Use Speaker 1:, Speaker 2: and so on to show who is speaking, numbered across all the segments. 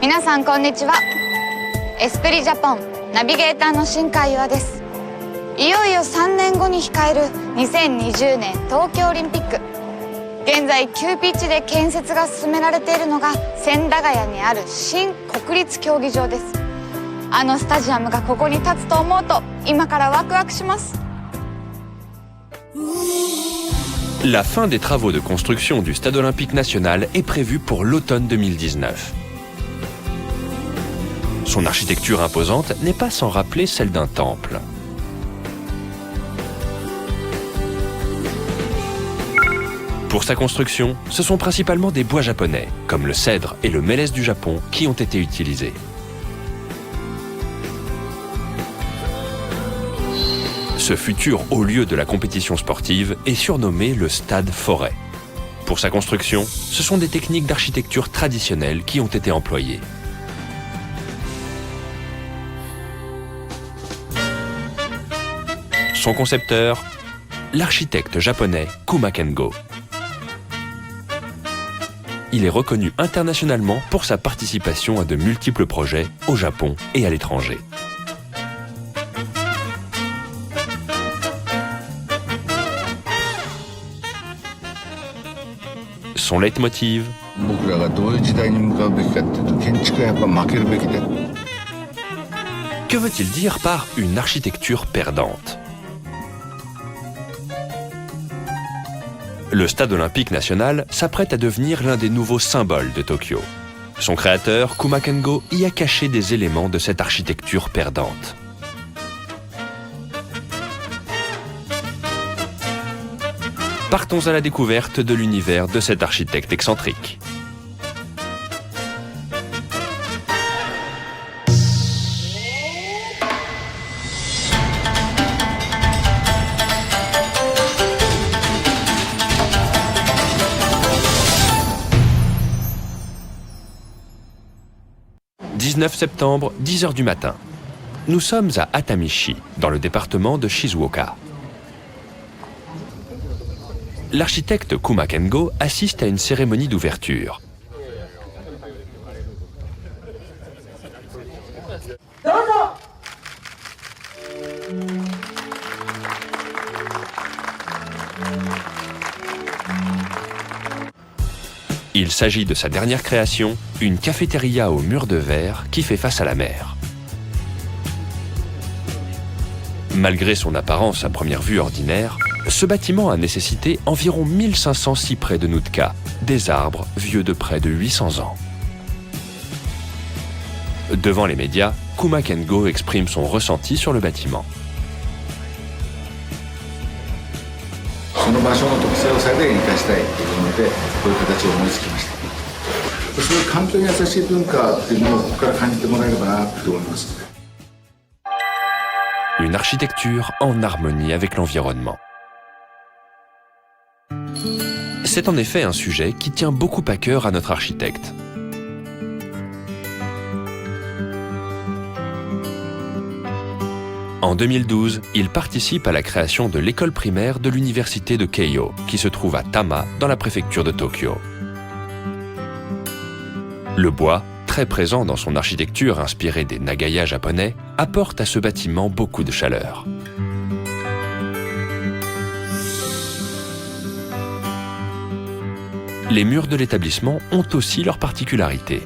Speaker 1: 皆さんこんにちは。エスプリジャポンナビゲーターの新海優愛です。いよいよ3年後に控える2020年東京オリンピック。現在急ピッチで建設が進められているのが千駄ヶ谷にある新国立競技場です。あのスタジアムがここに立つと思うと今からワクワクします。
Speaker 2: La fin des travaux de construction du Stade olympique national est prévue pour l'automne 2019. Son architecture imposante n'est pas sans rappeler celle d'un temple. Pour sa construction, ce sont principalement des bois japonais, comme le cèdre et le mélèze du Japon, qui ont été utilisés. Ce futur haut lieu de la compétition sportive est surnommé le Stade Forêt. Pour sa construction, ce sont des techniques d'architecture traditionnelles qui ont été employées. Son concepteur, l'architecte japonais Kuma Kengo. Il est reconnu internationalement pour sa participation à de multiples projets au Japon et à l'étranger. Son leitmotiv, que veut-il dire par une architecture perdante? Le Stade olympique national s'apprête à devenir l'un des nouveaux symboles de Tokyo. Son créateur, Kuma Kengo, y a caché des éléments de cette architecture perdante. Partons à la découverte de l'univers de cet architecte excentrique. « 19 septembre, 10h du matin. Nous sommes à Atamishi, dans le département de Shizuoka. L'architecte Kuma Kengo assiste à une cérémonie d'ouverture. Il s'agit de sa dernière création, une cafétéria au mur de verre qui fait face à la mer. Malgré son apparence à première vue ordinaire, ce bâtiment a nécessité environ 1500 cyprès de Nootka, des arbres vieux de près de 800 ans. Devant les médias, Kuma Kengo exprime son ressenti sur le bâtiment. Une architecture en harmonie avec l'environnement. C'est en effet un sujet qui tient beaucoup à cœur à notre architecte. En 2012, il participe à la création de l'école primaire de l'université de Keio, qui se trouve à Tama, dans la préfecture de Tokyo. Le bois, très présent dans son architecture inspirée des Nagaya japonais, apporte à ce bâtiment beaucoup de chaleur. Les murs de l'établissement ont aussi leurs particularités.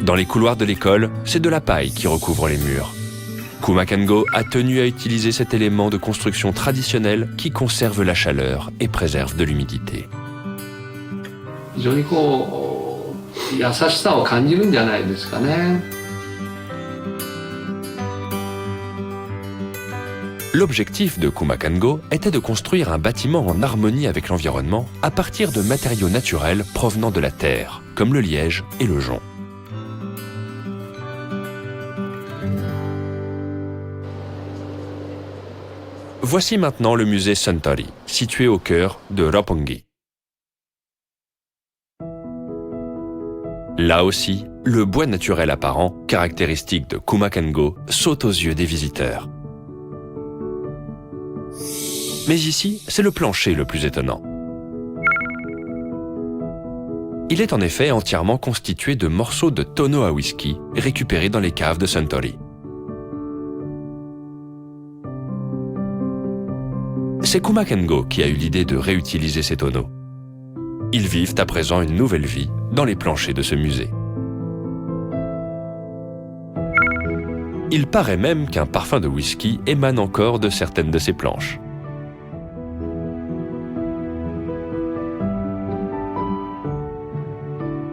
Speaker 2: Dans les couloirs de l'école, c'est de la paille qui recouvre les murs. Kuma Kengo a tenu à utiliser cet élément de construction traditionnel qui conserve la chaleur et préserve de l'humidité. L'objectif de Kuma Kengo était de construire un bâtiment en harmonie avec l'environnement à partir de matériaux naturels provenant de la terre, comme le liège et le jonc. Voici maintenant le musée Suntory, situé au cœur de Roppongi. Là aussi, le bois naturel apparent, caractéristique de Kumakengo, saute aux yeux des visiteurs. Mais ici, c'est le plancher le plus étonnant. Il est en effet entièrement constitué de morceaux de tonneaux à whisky récupérés dans les caves de Suntory. C'est Kumakengo qui a eu l'idée de réutiliser ces tonneaux. Ils vivent à présent une nouvelle vie dans les planchers de ce musée. Il paraît même qu'un parfum de whisky émane encore de certaines de ces planches.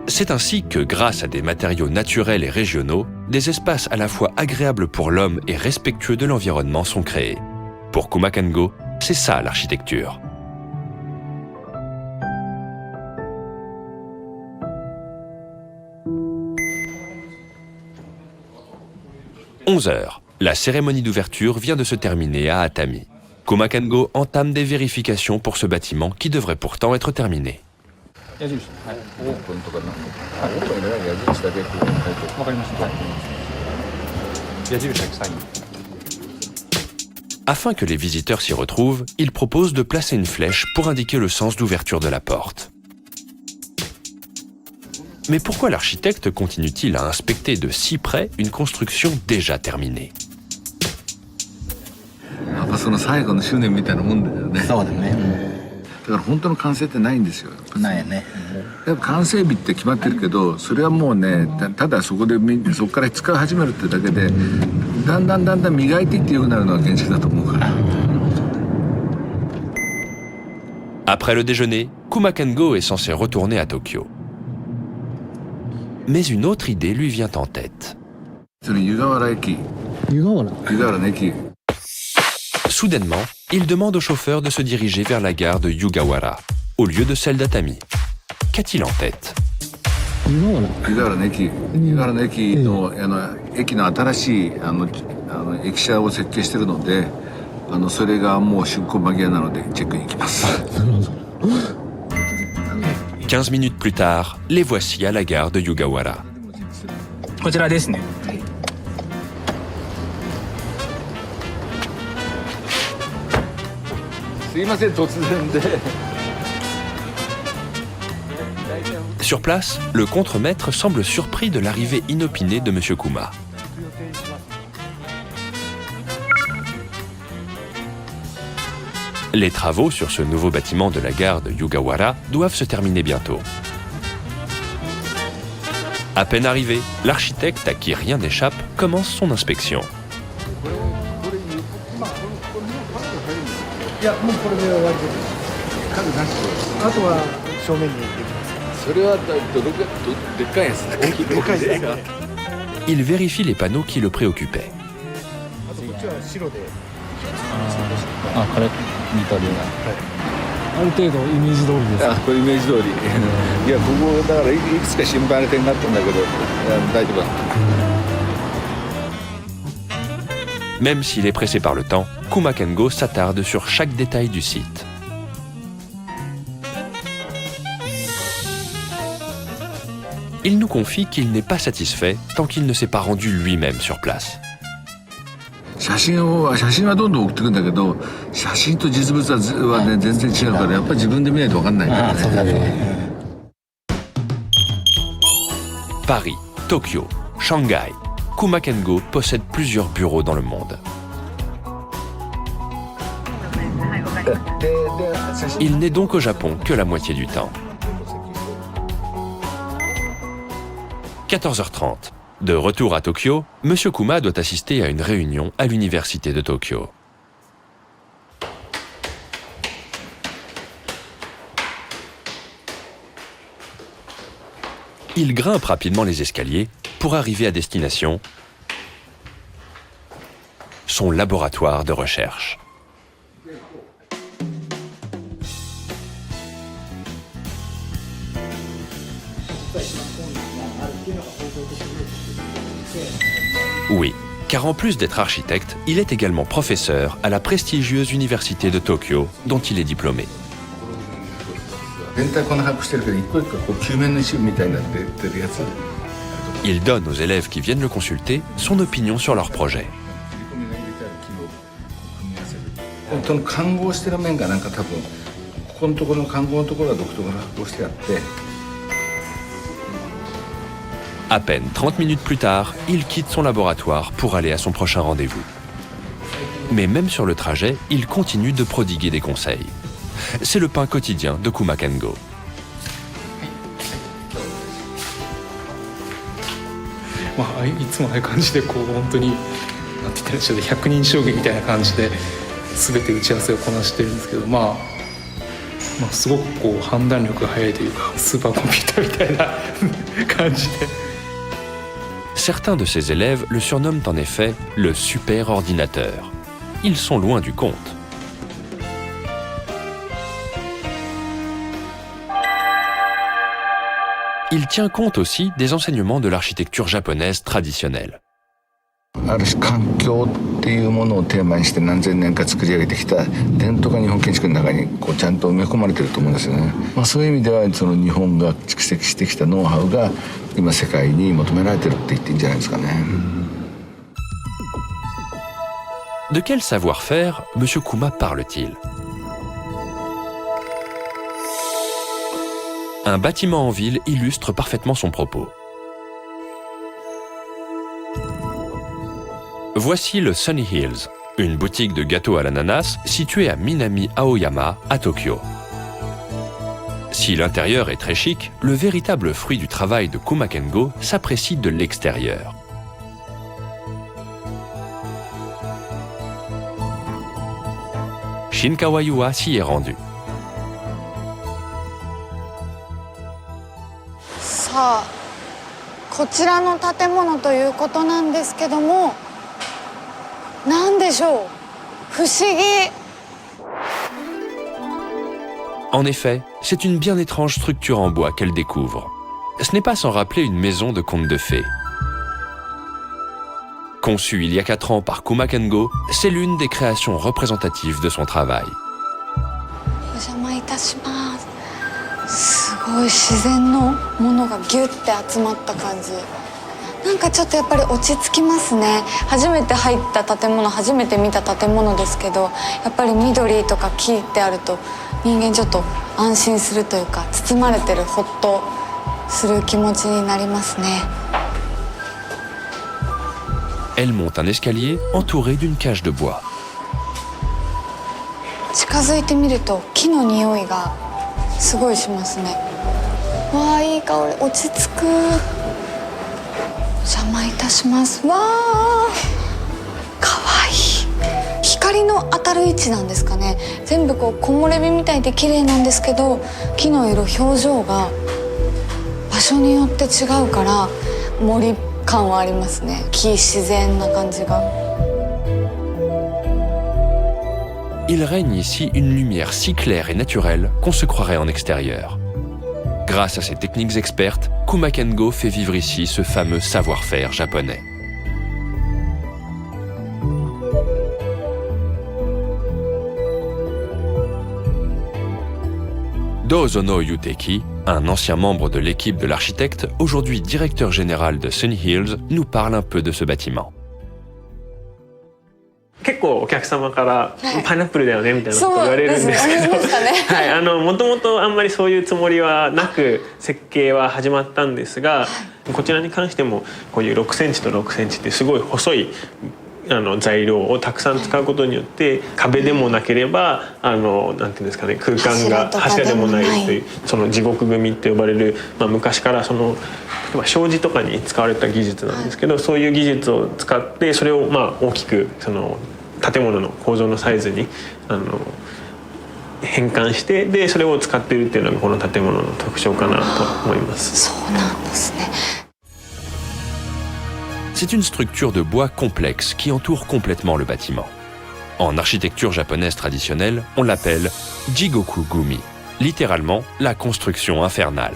Speaker 2: C'est ainsi que, grâce à des matériaux naturels et régionaux, des espaces à la fois agréables pour l'homme et respectueux de l'environnement sont créés. Pour Kumakengo, c'est ça l'architecture. « 11h, la cérémonie d'ouverture vient de se terminer à Atami. Kumakengo entame des vérifications pour ce bâtiment qui devrait pourtant être terminé. Afin que les visiteurs s'y retrouvent, il propose de placer une flèche pour indiquer le sens d'ouverture de la porte. Mais pourquoi l'architecte continue-t-il à inspecter de si près une construction déjà terminée ?
Speaker 3: その最後の執念みたいなもんだよね。そうだね。だから本当の完成ってないんですよ。ないよね。やっぱ完成日って決まってるけど、それはもうね、ただそこでそこから使い始めるってだけで、だんだん磨いていって良くなるのが建築だと思うから。
Speaker 2: Après le déjeuner, Kumakengo est censé retourner à Tokyo. Mais une autre idée lui vient en tête.
Speaker 3: その湯河原駅。湯河原の駅。
Speaker 2: Soudainement, il demande au chauffeur de se diriger vers la gare de Yugawara, au lieu de celle d'Atami. Qu'a-t-il en tête ?
Speaker 3: 湯河原の駅の駅の新しい駅舎を設計してるので、それがもう竣工間際なのでチェックに行きます。
Speaker 2: 15 minutes plus tard, les voici à la gare de Yugawara.
Speaker 4: こちらですね。
Speaker 2: Sur place, le contremaître semble surpris de l'arrivée inopinée de M. Kuma. Les travaux sur ce nouveau bâtiment de la gare de Yugawara doivent se terminer bientôt. À peine arrivé, l'architecte à qui rien n'échappe commence son inspection. Il vérifie les panneaux qui le préoccupaient. Même s'il est pressé par le temps, Kumakengo s'attarde sur chaque détail du site. Il nous confie qu'il n'est pas satisfait tant qu'il ne s'est pas rendu lui-même sur place.
Speaker 3: 写真はどんどん送ってくんだけど、写真と実物はね全然違うからやっぱり自分で見ないと分かんないからね。
Speaker 2: Paris, Tokyo, Shanghai, Kumakengo possède plusieurs bureaux dans le monde. Il n'est donc au Japon que la moitié du temps. 14h30. De retour à Tokyo, M. Kuma doit assister à une réunion à l'université de Tokyo. Il grimpe rapidement les escaliers pour arriver à destination, son laboratoire de recherche. Oui, car en plus d'être architecte, il est également professeur à la prestigieuse université de Tokyo, dont il est diplômé.
Speaker 3: 全体こんな格好してるけど一個一個こう球面の一部みたいになってるやつ
Speaker 2: Il donne aux élèves qui viennent le consulter son opinion sur leur projet.
Speaker 3: 本当の看合してる面がなんか多分ここのところの看合のところは独特な発光してあって。
Speaker 2: À peine 30 minutes plus tard, il quitte son laboratoire pour aller à son prochain rendez-vous. Mais même sur le trajet, il continue de prodiguer des conseils. C'est le pain quotidien de Kuma Kengo.
Speaker 4: まあ、いつもああいう感じでこう本当になんて言ったらいいんでしょうね、百人将棋みたいな感じで全て打ち合わせをこなしてるんですけど、まあすごくこう判断力が速いというかスーパーコンピューターみたいな感じで。
Speaker 2: Certains de ses élèves le surnomment en effet le super ordinateur. Ils sont loin du compte. Il tient compte aussi des enseignements de l'architecture japonaise traditionnelle.
Speaker 3: ある種環境っていうものをテーマにして何千年か作り上げてきた伝統が日本建築の中にこうちゃんと埋め込まれてると思うんですよね。そういう意味ではその日本が蓄積してきたノウハウが今世界に求められてるって言っていいんじゃないですかね。
Speaker 2: De quel savoir-faire M. Kuma parle-t-il? Un bâtiment en ville illustre parfaitement son propos. Voici le Sunny Hills, une boutique de gâteaux à l'ananas située à Minami Aoyama, à Tokyo. Si l'intérieur est très chic, le véritable fruit du travail de Kuma Kengo s'apprécie de l'extérieur. Shinkawa Yua s'y est rendu.
Speaker 1: さあ、こちらの建物ということなんですけども、なんでしょう、不思議。
Speaker 2: En effet, c'est une bien étrange structure en bois qu'elle découvre. Ce n'est pas sans rappeler une maison de contes de fées. Conçue il y a 4 ans par Kuma Kengo, c'est l'une des créations représentatives de son travail.
Speaker 1: お邪魔いたします。すごい自然のものがギュッて集まった感じ。なんかちょっとやっぱり落ち着きますね。初めて入った建物、初めて見た建物ですけど、やっぱり緑とか木ってあると人間ちょっと安心するというか、包まれてる、ほっとする気持ちになりますね。
Speaker 2: Elle monte un escalier entouré d'une cage de bois.
Speaker 1: 近づいてみると木の匂いがすごいしますね。わあ、いい香り、落ち着く。お邪魔いたします。わあ、かわいい。光の当たる位置なんですかね。全部こう木漏れ日みたいで綺麗なんですけど、木の色、表情が場所によって違うから森感はありますね。木、自然な感じが。
Speaker 2: Il règne ici une lumière si claire et naturelle qu'on se croirait en extérieur. Grâce à ses techniques expertes, Kuma Kengo fait vivre ici ce fameux savoir-faire japonais. Dozono Yuteki, un ancien membre de l'équipe de l'architecte, aujourd'hui directeur général de Sunny Hills, nous parle un peu de ce bâtiment.
Speaker 5: 結構お客様からパイナップルだよねみたいなこと言われるんですけど、はい、もともとあんまりそういうつもりはなく設計は始まったんですが、こちらに関してもこういう6センチと6センチってすごい細い材料をたくさん使うことによって壁でもなければなんていうんですかね、空間が柱でもないというその地獄組って呼ばれる、昔からその障子とかに使われた技術なんですけど、そういう技術を使ってそれを大きくその建物の構造のサイズに変換して、でそれを使っているっていうのがこの建物の特徴かなと思います。
Speaker 1: そうなんですね。
Speaker 2: C'est une structure de bois complexe qui entoure complètement le bâtiment. En architecture japonaise traditionnelle, on l'appelle Jigoku Gumi, littéralement la construction infernale.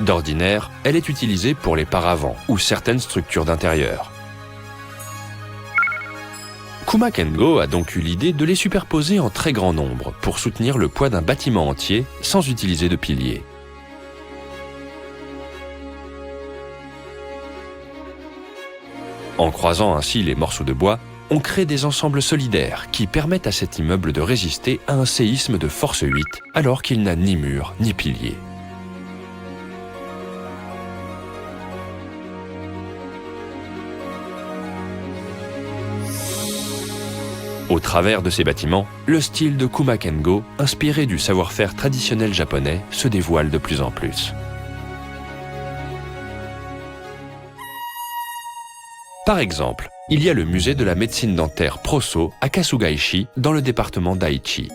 Speaker 2: D'ordinaire, elle est utilisée pour les paravents ou certaines structures d'intérieur. Kuma Kengo a donc eu l'idée de les superposer en très grand nombre pour soutenir le poids d'un bâtiment entier sans utiliser de piliers. En croisant ainsi les morceaux de bois, on crée des ensembles solidaires qui permettent à cet immeuble de résister à un séisme de force 8 alors qu'il n'a ni mur ni pilier. Au travers de ces bâtiments, le style de Kumaken-go, inspiré du savoir-faire traditionnel japonais, se dévoile de plus en plus. Par exemple, il y a le musée de la médecine dentaire Proso à Kasugaishi, dans le département d'Aichi.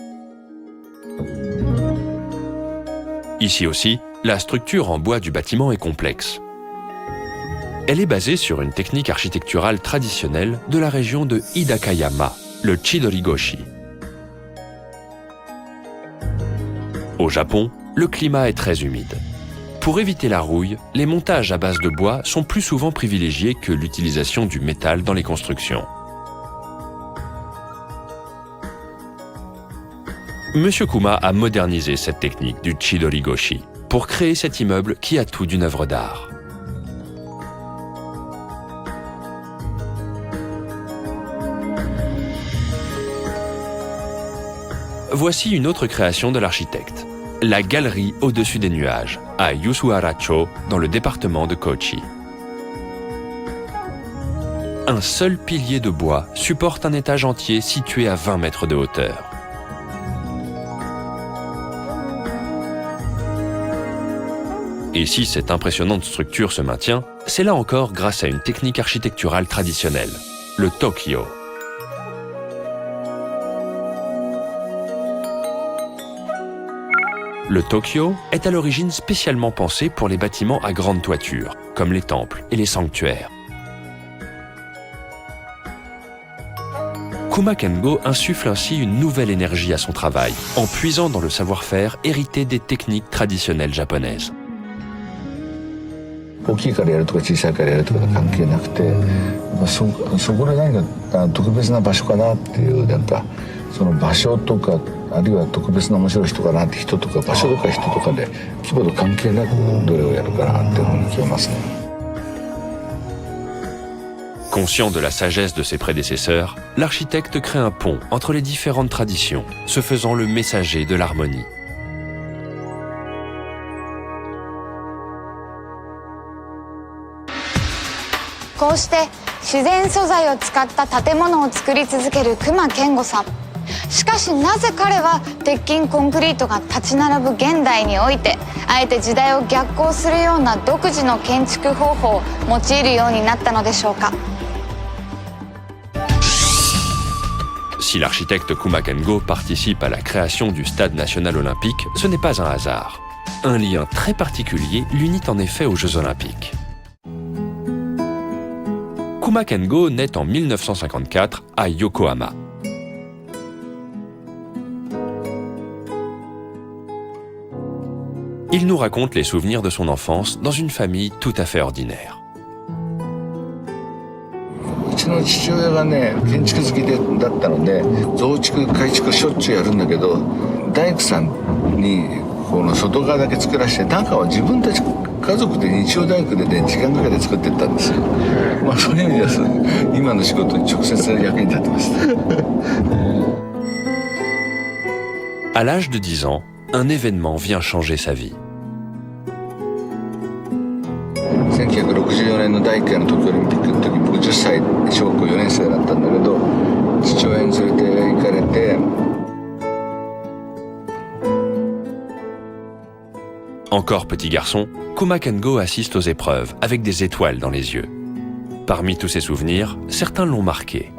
Speaker 2: Ici aussi, la structure en bois du bâtiment est complexe. Elle est basée sur une technique architecturale traditionnelle de la région de Hidakayama, le Chidori-goshi. Au Japon, le climat est très humide. Pour éviter la rouille, les montages à base de bois sont plus souvent privilégiés que l'utilisation du métal dans les constructions. Monsieur Kuma a modernisé cette technique du Chidori-goshi pour créer cet immeuble qui a tout d'une œuvre d'art. Voici une autre création de l'architecte, la galerie au-dessus des nuages, à Yusuhara-cho, dans le département de Kochi. Un seul pilier de bois supporte un étage entier situé à 20 mètres de hauteur. Et si cette impressionnante structure se maintient, c'est là encore grâce à une technique architecturale traditionnelle, le Tokyo. Le Tokyo est à l'origine spécialement pensé pour les bâtiments à grande toiture, comme les temples et les sanctuaires. Kumaken-go insuffle ainsi une nouvelle énergie à son travail, en puisant dans le savoir-faire hérité des techniques traditionnelles japonaises.
Speaker 3: 大きいからやるとか小さいからやるとか関係なくて、そこで何か特別な場所かなっていうなんかその場所とかあるいは特別な面白い人かなって人とか場所とか人とかで規模と関係なくどれをやるかなっていうふうに決めますね。
Speaker 2: Conscient de la sagesse de ses prédécesseurs, l'architecte crée un pont entre les différentes traditions, se faisant le messager de l'harmonie.
Speaker 1: Comme ça, 自然素材を使った建物を作り続ける隈研吾さん。しかしなぜ彼は鉄筋コンクリートが立ち並ぶ現代においてあえて時代を逆行するような独自の建築方法を用いるようになったのでしょうか。
Speaker 2: Si l'architecte Kumaken-go participe à la création du stade national olympique, ce n'est pas un hasard. Un lien très particulier l'unit en effet aux Jeux olympiques. Kumaken-go naît en 1954 à Yokohama. Il nous raconte les souvenirs de son enfance dans une famille tout à fait ordinaire.
Speaker 3: うちの父親がね建築好きだったので増築改築しょっちゅうやるんだけど大工さんにこの外側だけ作らせて中は自分たち家族で日曜大工でね時間かけて作ってったんですよ。まあそういう意味では今の仕事に直接役に立ってました。
Speaker 2: À l'âge de 10 ans, un événement vient changer sa vie.
Speaker 3: 1964年の第1回の東京オリンピックの時僕10歳小学校4年生だったんだけど父親に連れて行かれて
Speaker 2: Encore petit garçon, Kumaken-go assiste aux épreuves avec des étoiles dans les yeux. Parmi tous ses souvenirs, certains l'ont marqué.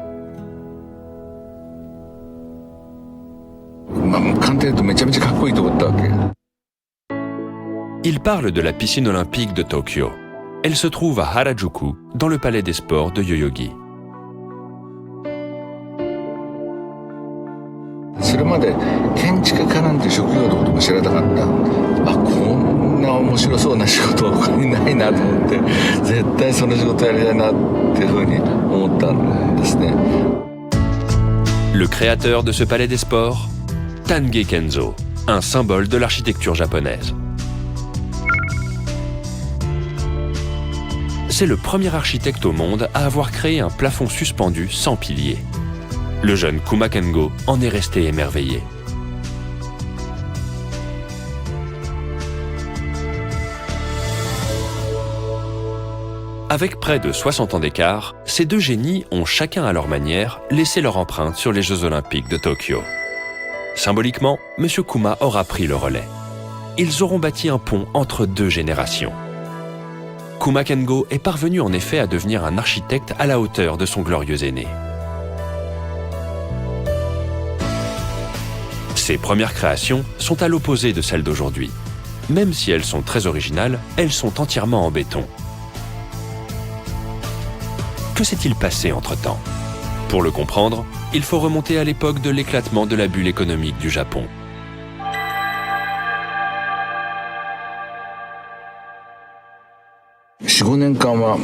Speaker 3: 簡単に言うとめちゃめちゃかっこいいと思ったわけ。
Speaker 2: Il parle de la piscine olympique de Tokyo. Elle se trouve à Harajuku, dans le palais des sports de Yoyogi.
Speaker 3: それまで建築家なんて職業のことも知らなかった。こんな面白そうな仕事他にないなと思って絶対その仕事やりたいなっていうふうに思ったんですね。
Speaker 2: Le créateur de ce palais des sports, Tange Kenzo, un symbole de l'architecture japonaise. c'est le premier architecte au monde à avoir créé un plafond suspendu sans piliers. Le jeune Kuma Kengo en est resté émerveillé. Avec près de 60 ans d'écart, ces deux génies ont chacun à leur manière laissé leur empreinte sur les Jeux Olympiques de Tokyo. Symboliquement, M. Kuma aura pris le relais. Ils auront bâti un pont entre deux générations. Kuma Kengo est parvenu en effet à devenir un architecte à la hauteur de son glorieux aîné. Ses premières créations sont à l'opposé de celles d'aujourd'hui. Même si elles sont très originales, elles sont entièrement en béton. Que s'est-il passé entre-temps? Pour le comprendre, il faut remonter à l'époque de l'éclatement de la bulle économique du Japon.4、
Speaker 3: 5年間は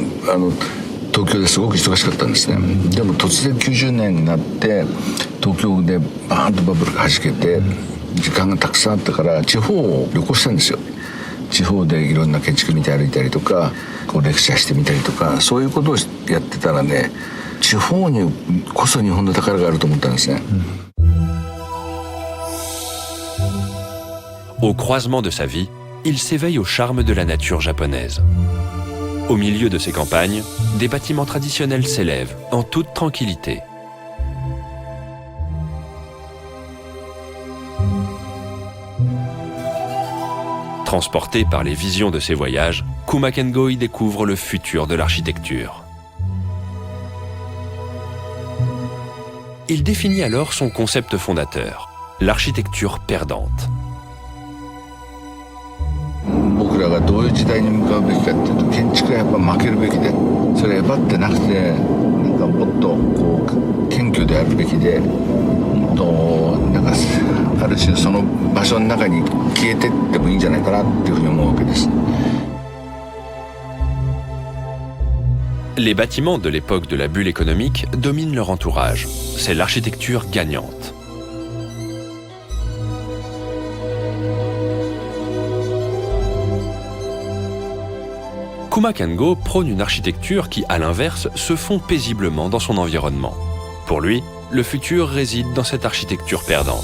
Speaker 3: 東京ですごく忙しかったんですね。でも突然90年になって東京でバーンとバブルがはじけて時間がたくさんあったから地方を旅行したんですよ。地方でいろんな建築見て歩いたりとかこうレクチャーしてみたりとかそういうことをやってたらね、地方にこそ日本の宝があると思ったんですね。
Speaker 2: Au croisement de sa vie, il s'éveille au charme de la nature japonaise. Au milieu de ces campagnes, des bâtiments traditionnels s'élèvent en toute tranquillité. Transporté par les visions de ses voyages, Kuma Kengo y découvre le futur de l'architecture. Il définit alors son concept fondateur, l'architecture perdante.
Speaker 3: 僕らがどういう時代に向かうべきかっていうと建築はやっぱ負けるべきでそれはばってなくてなんかもっとこう謙虚であるべきでなんかある種その場所の中に消えてってもいいんじゃないかなっていうふうに思うわけです。
Speaker 2: Les bâtiments de l'époque de la bulle économique dominent leur entourage. C'est l'architecture gagnante. Kuma Kengo prône une architecture qui, à l'inverse, se fond paisiblement dans son environnement. Pour lui, le futur réside dans cette architecture perdante.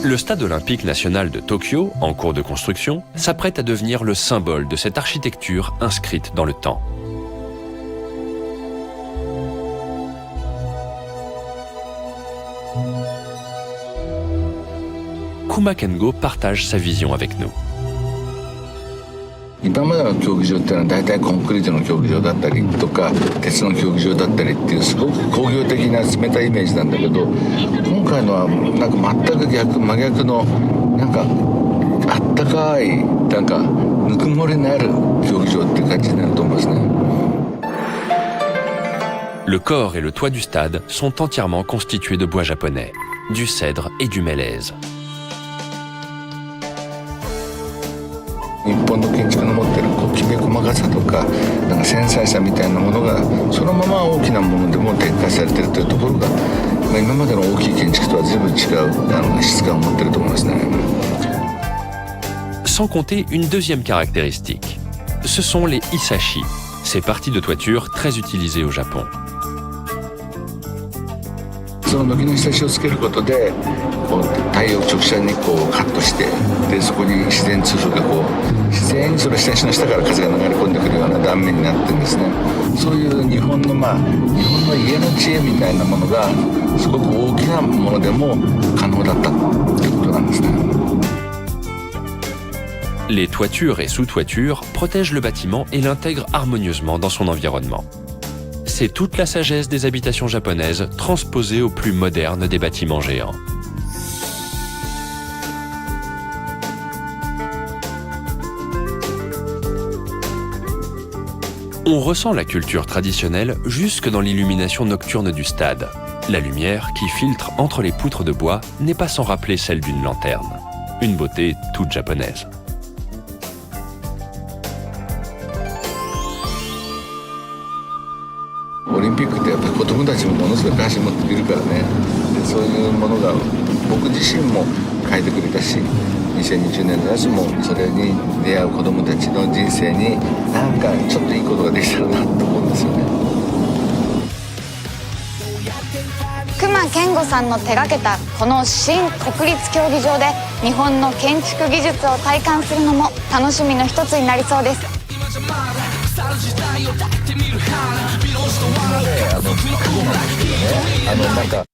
Speaker 2: Le stade olympique national de Tokyo, en cours de construction, s'apprête à devenir le symbole de cette architecture inscrite dans le temps. Kuma Kengo partage sa vision avec nous.
Speaker 3: 今までの競技場っていうのは大体コンクリートの競技場だったりとか鉄の競技場だったりっていうすごく工業的な冷たいイメージなんだけど今回のはなんか全く真逆のなんかあったかいなんかぬくもりのある競技場っていう感じになると思いますね。
Speaker 2: Le corps et le toit du stade sont entièrement constitués de bois japonais, du cèdre et du mélèze.
Speaker 3: 日本の建築の持ってるきめ細かさとかなんか繊細さみたいなものがそのまま大きなものでも展開されてるというところが、今までの大きい建築とは随分違う質感を持ってると思いますね。
Speaker 2: Sans compter une deuxième caractéristique. Ce sont les hisashi, ces parties de toiture très utilisées au Japon.
Speaker 3: その軒のひさしをつけることでこう太陽直射日光をカットしてでそこに自然通風がこう自然にそのひさしの下から風が流れ込んでくるような断面になってるんですね。そういう日本の日本の家の知恵みたいなものがすごく大きなものでも可能だったっていうことなんですね。
Speaker 2: Les toitures et sous-toitures protègent le bâtiment et l'intègrent harmonieusement dans son environnement. C'est toute la sagesse des habitations japonaises transposée au plus moderne des bâtiments géants. On ressent la culture traditionnelle jusque dans l'illumination nocturne du stade. La lumière qui filtre entre les poutres de bois n'est pas sans rappeler celle d'une lanterne. Une beauté toute japonaise.
Speaker 3: オリンピックってやっぱり子供たちもものすごい関心持って見るからね。でそういうものが僕自身も変えてくれたし、2020年の夏もそれに出会う子供たちの人生になんかちょっといいことができたらなと思うんですよね。
Speaker 1: 隈研吾さんの手掛けたこの新国立競技場で日本の建築技術を体感するのも楽しみの一つになりそうです。
Speaker 3: なんか